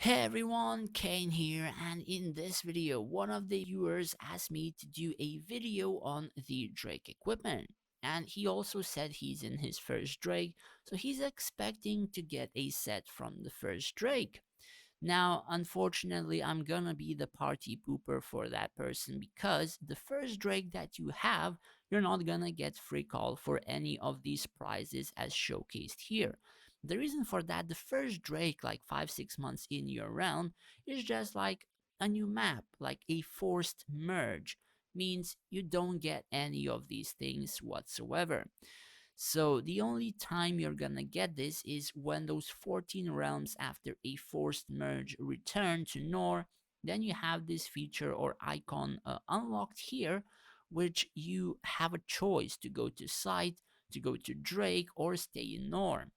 Hey everyone, Kane here, and in this video, one of the viewers asked me to do a video on the Drake equipment. And he also said he's in his first Drake, so he's expecting to get a set from the first Drake. Now, unfortunately, I'm gonna be the party pooper for that person because the first Drake that you have, you're not gonna get free call for any of these prizes as showcased here. The reason for that, the first Drake, like 5-6 months in your round, is just like a new map, like a forced merge. Means you don't get any of these things whatsoever. So the only time you're gonna get this is when those 14 realms after a forced merge return to Nor. Then you have this feature or icon unlocked here, which you have a choice to go to site, to go to Drake, or stay in Nor.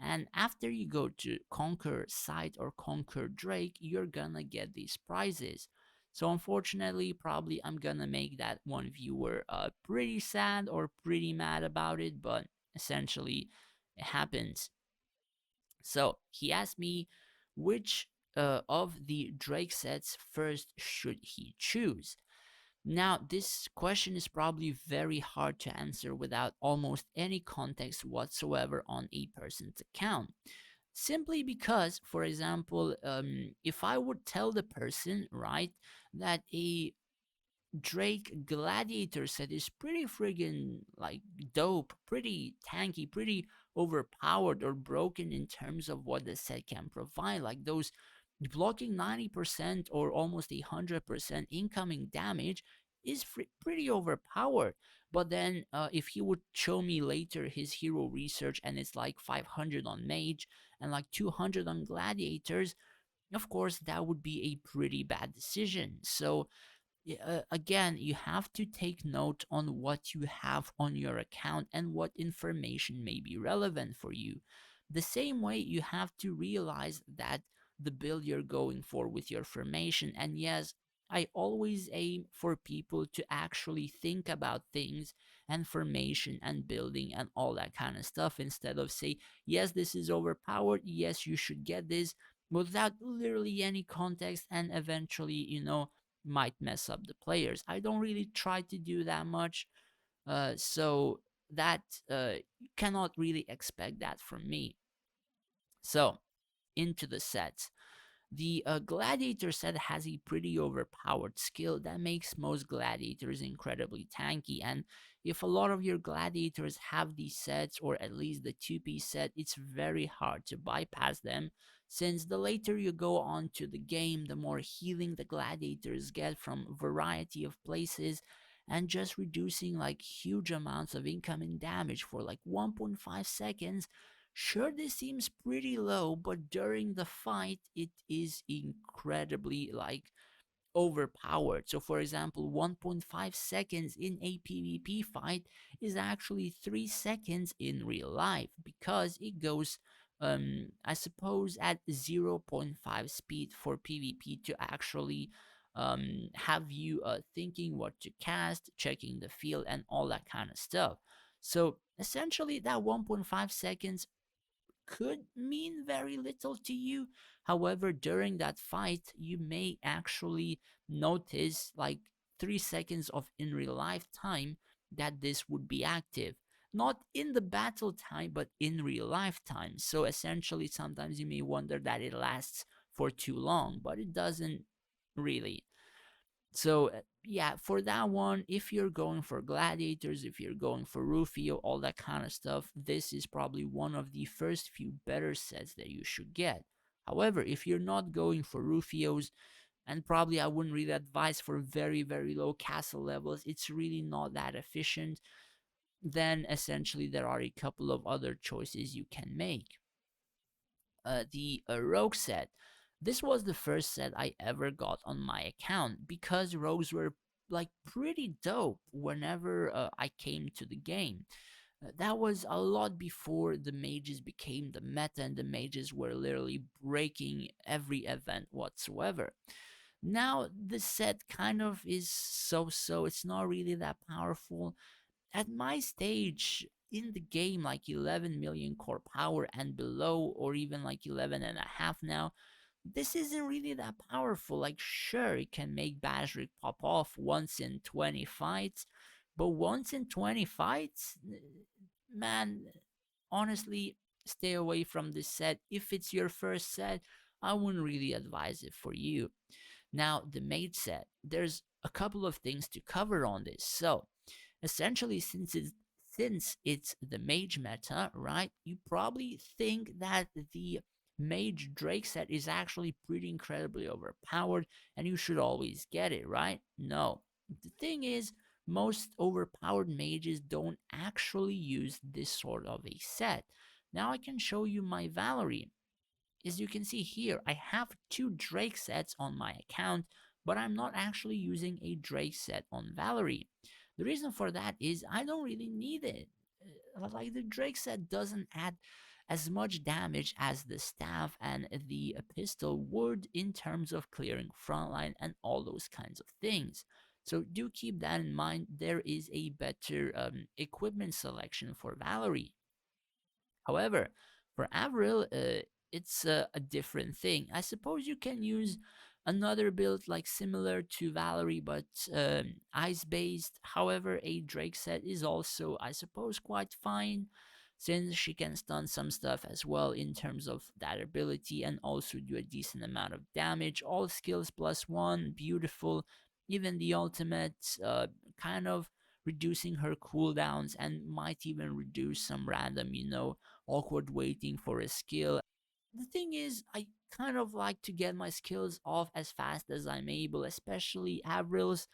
And after you go to conquer site or conquer Drake, you're gonna get these prizes. So unfortunately, probably I'm gonna make that one viewer pretty sad or pretty mad about it, but essentially it happens. So he asked me which of the Drake sets first should he choose. Now, this question is probably very hard to answer without almost any context whatsoever on a person's account. Simply because, for example, if I would tell the person, right, that a Drake Gladiator set is pretty friggin' like dope, pretty tanky, pretty overpowered or broken in terms of what the set can provide. Like those blocking 90% or almost 100% incoming damage is pretty overpowered. But then if he would show me later his hero research and it's like 500 on Mage and like 200 on Gladiators, of course that would be a pretty bad decision. So again, you have to take note on what you have on your account and what information may be relevant for you. The same way, you have to realize that the build you're going for with your formation, and yes, I always aim for people to actually think about things and formation and building and all that kind of stuff instead of say, yes, this is overpowered, yes, you should get this, without literally any context and eventually, might mess up the players. I don't really try to do that much, so that you cannot really expect that from me. So, into the sets. The Gladiator set has a pretty overpowered skill that makes most gladiators incredibly tanky, and if a lot of your gladiators have these sets, or at least the 2-piece set, it's very hard to bypass them, since the later you go on to the game, the more healing the gladiators get from a variety of places, and just reducing like huge amounts of incoming damage for like 1.5 seconds. Sure, this seems pretty low, but during the fight, it is incredibly like overpowered. So, for example, 1.5 seconds in a PvP fight is actually 3 seconds in real life because it goes, I suppose, at zero point 0.5 speed for PvP to actually have you thinking what to cast, checking the field, and all that kind of stuff. So, essentially, that 1.5 seconds could mean very little to you. However, during that fight, you may actually notice like 3 seconds of in real life time that this would be active. Not in the battle time, but in real life time. So essentially, sometimes you may wonder that it lasts for too long, but it doesn't really. So yeah, for that one, if you're going for gladiators, if you're going for Rufio, all that kind of stuff, this is probably one of the first few better sets that you should get. However, if you're not going for Rufios, and probably I wouldn't really advise for very, very low castle levels, it's really not that efficient, then essentially there are a couple of other choices you can make. The Rogue set. This was the first set I ever got on my account because rogues were like pretty dope whenever I came to the game. That was a lot before the mages became the meta and the mages were literally breaking every event whatsoever. Now the set kind of is so, it's not really that powerful. At my stage in the game, like 11 million core power and below, or even like 11 and a half now, this isn't really that powerful. Like, sure, it can make Bashrik pop off once in 20 fights, but once in 20 fights, man, honestly, stay away from this set. If it's your first set, I wouldn't really advise it for you. Now, the Mage Set, there's a couple of things to cover on this. So, essentially, since it's the mage meta, right? You probably think that the mage Drake set is actually pretty incredibly overpowered and you should always get it, right? No. The thing is, most overpowered mages don't actually use this sort of a set. Now I can show you my Valerie. As you can see here, I have two Drake sets on my account, but I'm not actually using a Drake set on Valerie. The reason for that is I don't really need it. Like, the Drake set doesn't add as much damage as the staff and the pistol would in terms of clearing frontline and all those kinds of things. So do keep that in mind. There is a better equipment selection for Valerie. However, for Avril, it's a different thing. I suppose you can use another build like similar to Valerie, but ice based. However, a Drake set is also, I suppose, quite fine since she can stun some stuff as well in terms of that ability and also do a decent amount of damage. All skills +1, beautiful. Even the ultimate, kind of reducing her cooldowns and might even reduce some random, awkward waiting for a skill. The thing is, I kind of like to get my skills off as fast as I'm able, especially Avril's,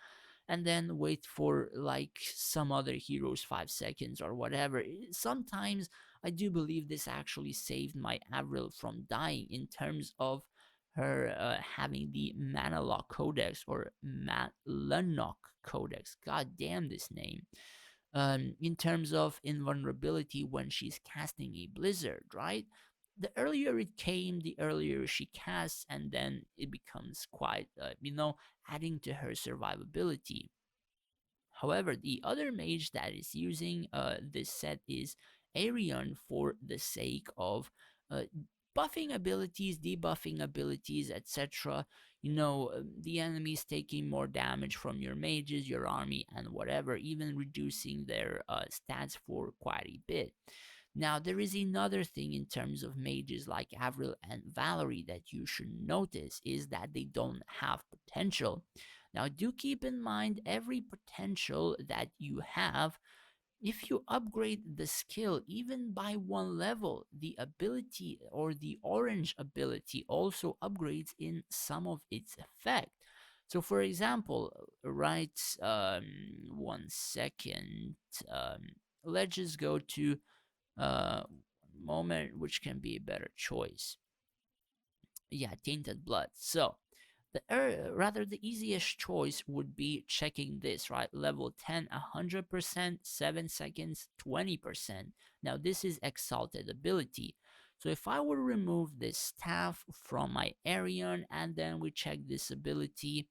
and then wait for like some other heroes 5 seconds or whatever. Sometimes I do believe this actually saved my Avril from dying in terms of her having the Manalock Codex or Malanok Codex. God damn this name. In terms of invulnerability when she's casting a blizzard, right? The earlier it came, the earlier she casts, and then it becomes quite, adding to her survivability. However, the other mage that is using this set is Arion for the sake of uh, buffing abilities, debuffing abilities, etc. The enemies taking more damage from your mages, your army, and whatever, even reducing their stats for quite a bit. Now, there is another thing in terms of mages like Avril and Valerie that you should notice is that they don't have potential. Now, do keep in mind every potential that you have. If you upgrade the skill even by one level, the ability or the orange ability also upgrades in some of its effect. So, for example, right, 1 second, let's just go to moment which can be a better choice. Yeah, tainted blood. So rather the easiest choice would be checking this, right? Level 10, 100%, 7 seconds, 20%. Now this is exalted ability. So if I would remove this staff from my Arion and then we check this ability,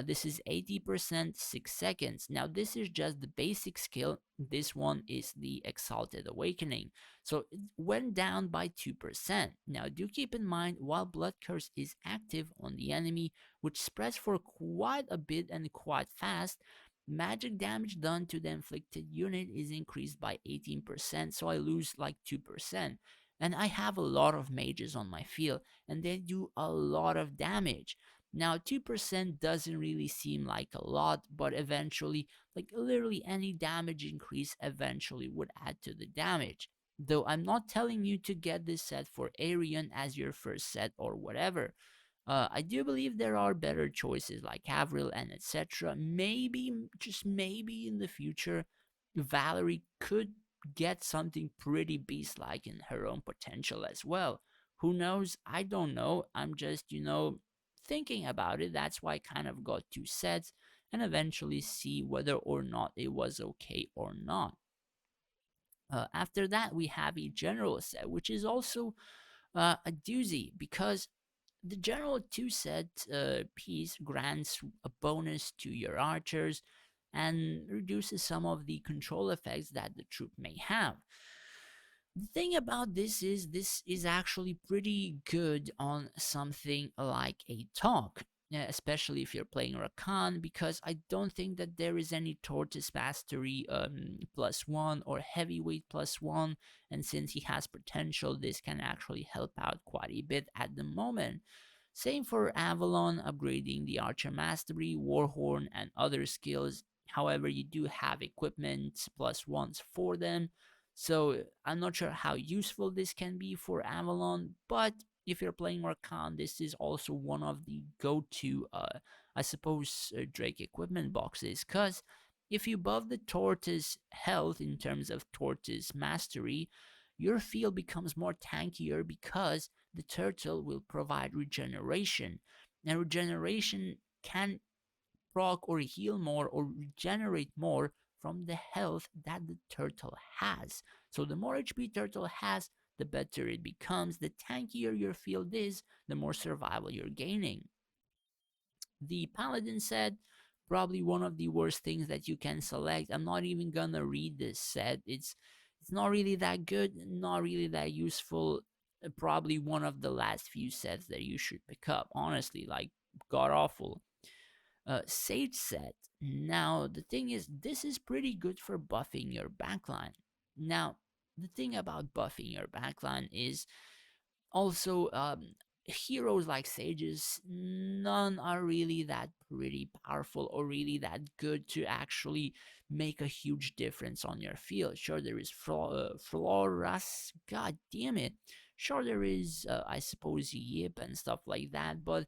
this is 80%, 6 seconds. Now, this is just the basic skill. This one is the Exalted Awakening. So, it went down by 2%. Now, do keep in mind, while Blood Curse is active on the enemy, which spreads for quite a bit and quite fast, magic damage done to the inflicted unit is increased by 18%, so I lose like 2%. And I have a lot of mages on my field, and they do a lot of damage. Now, 2% doesn't really seem like a lot, but eventually, like literally any damage increase eventually would add to the damage. Though I'm not telling you to get this set for Arion as your first set or whatever. I do believe there are better choices like Avril and etc. Maybe, just maybe in the future, Valerie could get something pretty beast like in her own potential as well. Who knows? I don't know. I'm just, thinking about it. That's why I kind of got two sets and eventually see whether or not it was okay or not. After that, we have a general set, which is also a doozy because the general 2 set piece grants a bonus to your archers and reduces some of the control effects that the troop may have. The thing about this is actually pretty good on something like a talk, especially if you're playing Rakan, because I don't think that there is any Tortoise Mastery +1 or Heavyweight +1, and since he has potential, this can actually help out quite a bit at the moment. Same for Avalon, upgrading the Archer Mastery, Warhorn, and other skills. However, you do have equipment +1s for them, so I'm not sure how useful this can be for Avalon, but if you're playing Rakan, this is also one of the go-to, I suppose, Drake equipment boxes, because if you buff the Tortoise health in terms of Tortoise Mastery, your field becomes more tankier because the turtle will provide regeneration. Now, regeneration can proc or heal more or regenerate more from the health that the turtle has. So the more HP turtle has, the better it becomes. The tankier your field is, the more survival you're gaining. The Paladin set, probably one of the worst things that you can select. I'm not even gonna read this set. It's not really that good, not really that useful. Probably one of the last few sets that you should pick up. Honestly, like god awful. Sage set. Now the thing is, this is pretty good for buffing your backline. Now the thing about buffing your backline is also, heroes like sages, none are really that pretty powerful or really that good to actually make a huge difference on your field. Sure, there is Floras, god damn it. Sure, there is, I suppose, Yip and stuff like that, but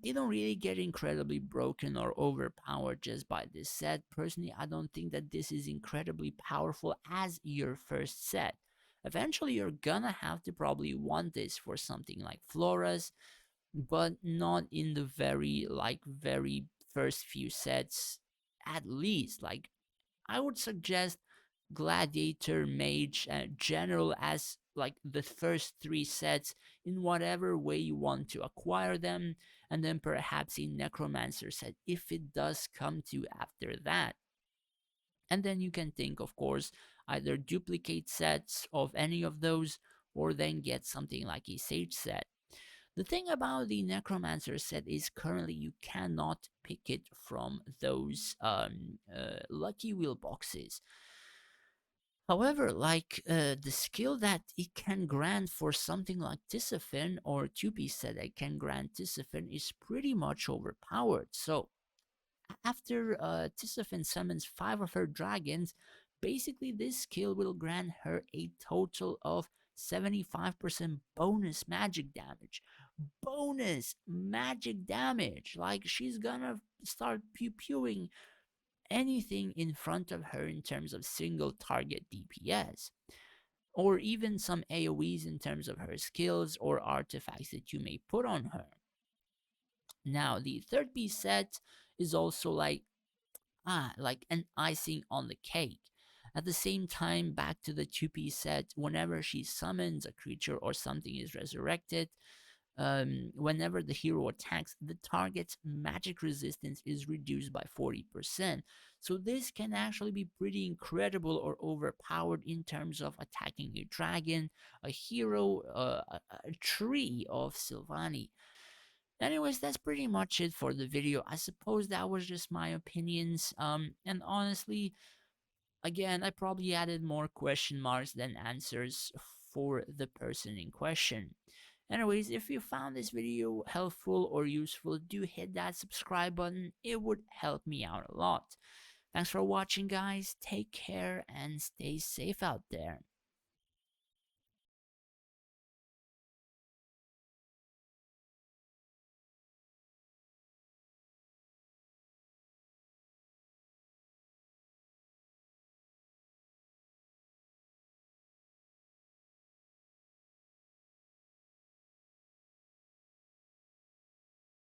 they don't really get incredibly broken or overpowered just by this set. Personally, I don't think that this is incredibly powerful as your first set. Eventually, you're gonna have to probably want this for something like Floras, but not in the very first few sets, at least. Like, I would suggest Gladiator, Mage, General as like the first three sets in whatever way you want to acquire them, and then perhaps a Necromancer set if it does come to after that. And then you can think, of course, either duplicate sets of any of those or then get something like a Sage set. The thing about the Necromancer set is currently you cannot pick it from those Lucky Wheel boxes. However, the skill that it can grant for something like Tisafin or 2-piece set that can grant Tisafin is pretty much overpowered. So after Tisafin summons 5 of her dragons, basically this skill will grant her a total of 75% bonus magic damage. Bonus magic damage! Like, she's gonna start pew-pewing anything in front of her in terms of single target DPS, or even some AoEs in terms of her skills or artifacts that you may put on her. Now, the third piece set is also like an icing on the cake. At the same time, back to the 2-piece set, whenever she summons a creature or something is resurrected, whenever the hero attacks, the target's magic resistance is reduced by 40%. So this can actually be pretty incredible or overpowered in terms of attacking a dragon, a hero, a tree of Sylvani. Anyways, that's pretty much it for the video. I suppose that was just my opinions. And honestly, again, I probably added more question marks than answers for the person in question. Anyways, if you found this video helpful or useful, do hit that subscribe button. It would help me out a lot. Thanks for watching, guys. Take care and stay safe out there.